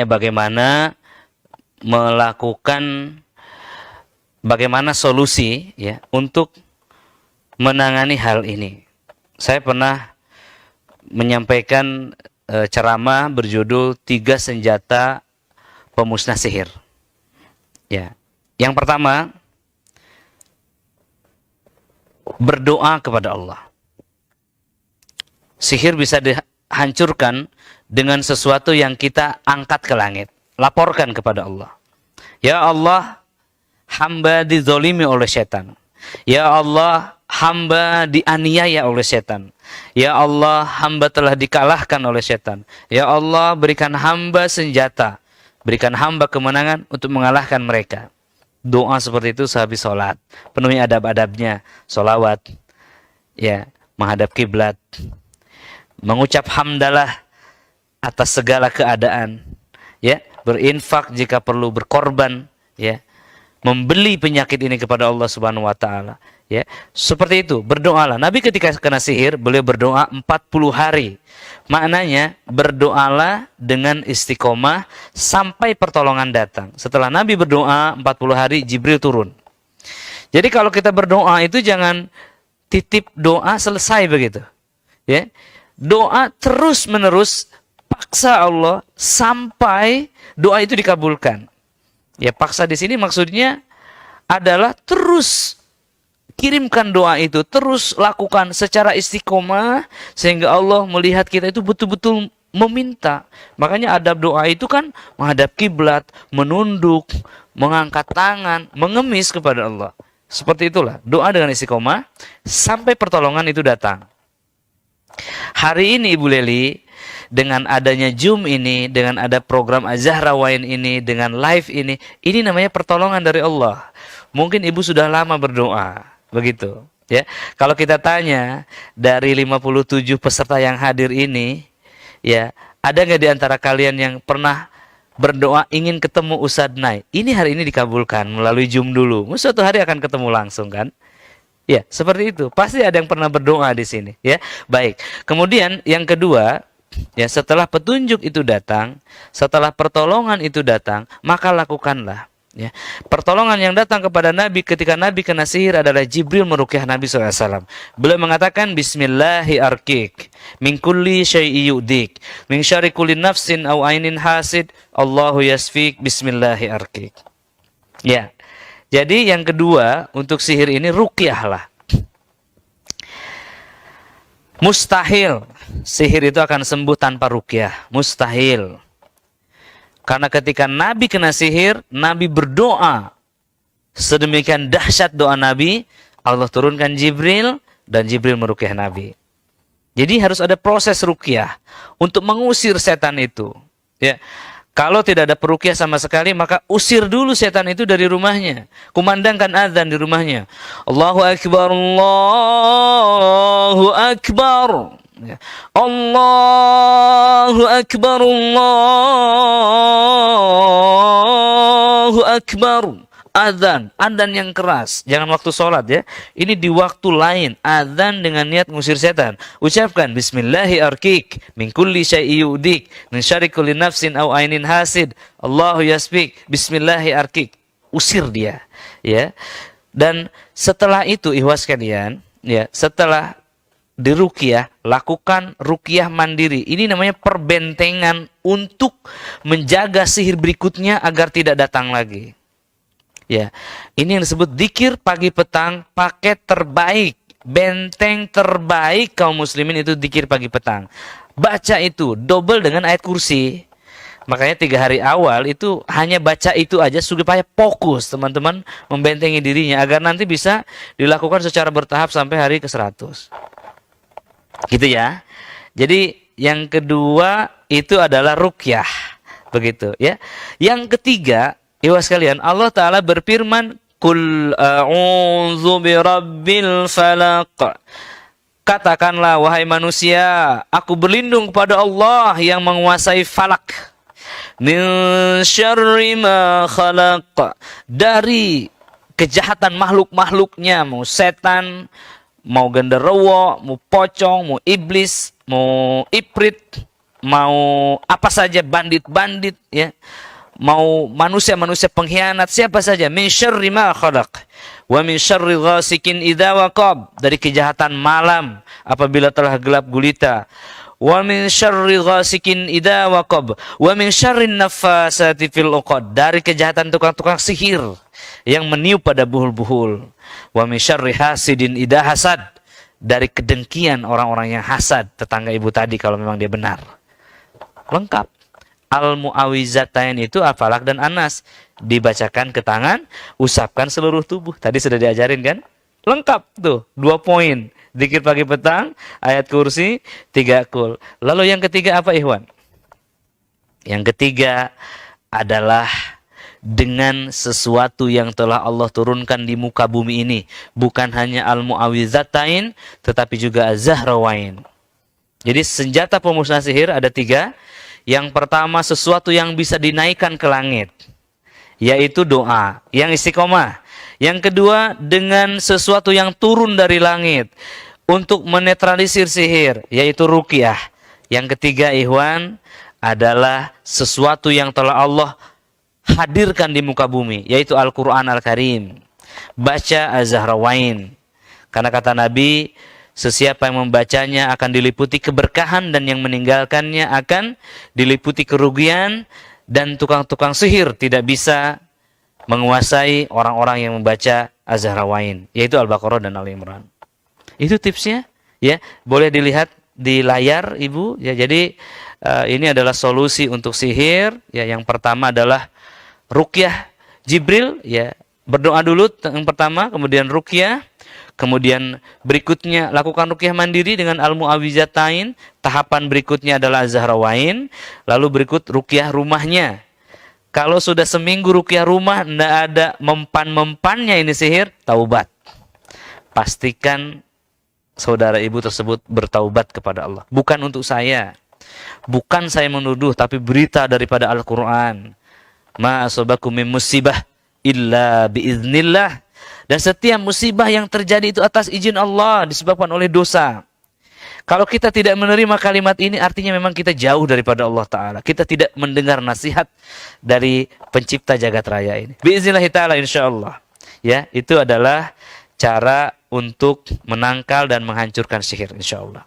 bagaimana bagaimana solusi ya untuk menangani hal ini. Saya pernah menyampaikan ceramah berjudul 3 senjata pemusnah sihir. Ya. Yang pertama, berdoa kepada Allah. Sihir bisa dihancurkan dengan sesuatu yang kita angkat ke langit. Laporkan kepada Allah. Ya Allah, hamba dizolimi oleh setan. Ya Allah, hamba dianiaya oleh setan. Ya Allah, hamba telah dikalahkan oleh setan. Ya Allah, berikan hamba senjata. Berikan hamba kemenangan untuk mengalahkan mereka. Doa seperti itu sehabis sholat. Penuhi adab-adabnya. Sholawat. Ya, menghadap kiblat. Mengucap hamdalah atas segala keadaan. Ya, berinfak jika perlu, berkorban. Ya, membeli penyakit ini kepada Allah Subhanahu wa taala. Ya, seperti itu, berdoalah. Nabi ketika kena sihir, beliau berdoa 40 hari. Maknanya, berdoalah dengan istiqomah sampai pertolongan datang. Setelah Nabi berdoa 40 hari, Jibril turun. Jadi kalau kita berdoa itu jangan titip doa selesai begitu. Ya. Doa terus-menerus, paksa Allah sampai doa itu dikabulkan. Ya, paksa di sini maksudnya adalah terus kirimkan doa itu, terus lakukan secara istiqomah sehingga Allah melihat kita itu betul-betul meminta. Makanya adab doa itu kan menghadap kiblat, menunduk, mengangkat tangan, mengemis kepada Allah. Seperti itulah doa dengan istiqomah sampai pertolongan itu datang. Hari ini Ibu Leli, dengan adanya Zoom ini, dengan ada program Az-Zahrawain ini, dengan live ini namanya pertolongan dari Allah. Mungkin Ibu sudah lama berdoa, begitu. Ya, kalau kita tanya dari 57 peserta yang hadir ini, ya, ada nggak di antara kalian yang pernah berdoa ingin ketemu Ustadz Nay? Ini hari ini dikabulkan melalui Zoom dulu. Suatu hari akan ketemu langsung kan? Ya, seperti itu. Pasti ada yang pernah berdoa di sini, ya. Baik. Kemudian yang kedua, ya, setelah petunjuk itu datang, setelah pertolongan itu datang, maka lakukanlah. Ya. Pertolongan yang datang kepada Nabi ketika Nabi kena sihir adalah Jibril meruqyah Nabi SAW. Beliau mengatakan, Bismillahi arkik, min kulli syai'i yu'dik, min syarri kulli nafsin au ainin hasid, Allahu yasfik, Bismillahi arkik. Ya. Jadi yang kedua, untuk sihir ini ruqyahlah. Mustahil sihir itu akan sembuh tanpa ruqyah. Mustahil. Karena ketika Nabi kena sihir, Nabi berdoa. Sedemikian dahsyat doa Nabi, Allah turunkan Jibril dan Jibril meruqyah Nabi. Jadi harus ada proses ruqyah untuk mengusir setan itu. Ya. Kalau tidak ada peruqyah sama sekali, maka usir dulu setan itu dari rumahnya. Kumandangkan azan di rumahnya. Allahu Akbar, Allahu Akbar. Ya. Allahu Akbar, Allahu Akbar. Azan yang keras. Jangan waktu sholat ya. Ini di waktu lain. Azan dengan niat ngusir setan. Ucapkan Bismillahi arkik, min kulli syai'i yu'dik, min syarri kulli nafsin au ainin hasid, Allahu yasfik, Bismillahi arkik. Usir dia. Ya. Dan setelah itu ihwas sekalian, ya, setelah diruqyah, lakukan ruqyah mandiri. Ini namanya perbentengan untuk menjaga sihir berikutnya agar tidak datang lagi. Ya, ini yang disebut dzikir pagi petang, paket terbaik, benteng terbaik kaum muslimin itu dzikir pagi petang. Baca itu double dengan ayat kursi. Makanya 3 hari awal itu hanya baca itu aja supaya fokus teman-teman membentengi dirinya agar nanti bisa dilakukan secara bertahap sampai hari ke-100. Gitu ya. Jadi yang kedua itu adalah ruqyah. Begitu ya. Yang ketiga, ibu sekalian, Allah Ta'ala berfirman, Qul a'udzu birabbil falaq. Katakanlah, wahai manusia, aku berlindung kepada Allah yang menguasai falak. Min syarri ma khalaq. Dari kejahatan makhluk-makhluknya, mau setan, mau genderuwo, mau pocong, mau iblis, mau iprit, mau apa saja, bandit-bandit, ya, mau manusia-manusia pengkhianat, siapa saja. Min syarri ma khalaq wa min syarri ghasikin idza waqab, dari kejahatan malam apabila telah gelap gulita. Wa min syarri ghasikin idza waqab wa min syarri naffasati fil uqad, dari kejahatan tukang-tukang sihir yang meniup pada buhul-buhul. Wa min syarri hasidin idza hasad, dari kedengkian orang-orang yang hasad tetangga ibu tadi kalau memang dia benar. Lengkap. Al-Mu'awizatain itu Al-Falaq dan An-Nas, dibacakan ke tangan, usapkan seluruh tubuh. Tadi sudah diajarin kan? Lengkap tuh, 2 poin. Zikir pagi petang, ayat kursi, 3 kul. Lalu yang ketiga apa, Ikhwan? Yang ketiga adalah dengan sesuatu yang telah Allah turunkan di muka bumi ini. Bukan hanya Al-Mu'awizatain, tetapi juga Az-Zahrawain. Jadi senjata pemusnah sihir ada 3. Yang pertama, sesuatu yang bisa dinaikkan ke langit, yaitu doa yang istiqomah. Yang kedua, dengan sesuatu yang turun dari langit untuk menetralisir sihir, yaitu ruqyah. Yang ketiga, Ikhwan, adalah sesuatu yang telah Allah hadirkan di muka bumi, yaitu Al-Quran Al-Karim. Baca Az-Zahrawain. Karena kata Nabi, sesiapa yang membacanya akan diliputi keberkahan, dan yang meninggalkannya akan diliputi kerugian, dan tukang-tukang sihir tidak bisa menguasai orang-orang yang membaca Az-Zahrawain, yaitu Al-Baqarah dan Al-Imran. Itu tipsnya, ya. Boleh dilihat di layar, Ibu, ya. Jadi ini adalah solusi untuk sihir, ya. Yang pertama adalah ruqyah Jibril, ya. Berdoa dulu yang pertama, kemudian ruqyah. Kemudian berikutnya lakukan ruqyah mandiri dengan Al-Mu'awizatain. Tahapan berikutnya adalah Az-Zahrawain. Lalu berikut ruqyah rumahnya. Kalau sudah seminggu ruqyah rumah, tidak ada mempan-mempannya ini sihir, taubat. Pastikan saudara ibu tersebut bertaubat kepada Allah. Bukan untuk saya. Bukan saya menuduh, tapi berita daripada Al-Quran. Ma asabakum min musibah illa biiznillah. Dan setiap musibah yang terjadi itu atas izin Allah, disebabkan oleh dosa. Kalau kita tidak menerima kalimat ini, artinya memang kita jauh daripada Allah Ta'ala. Kita tidak mendengar nasihat dari pencipta jagat raya ini. Biiznillah ta'ala, insyaAllah. Ya, itu adalah cara untuk menangkal dan menghancurkan sihir, insyaAllah.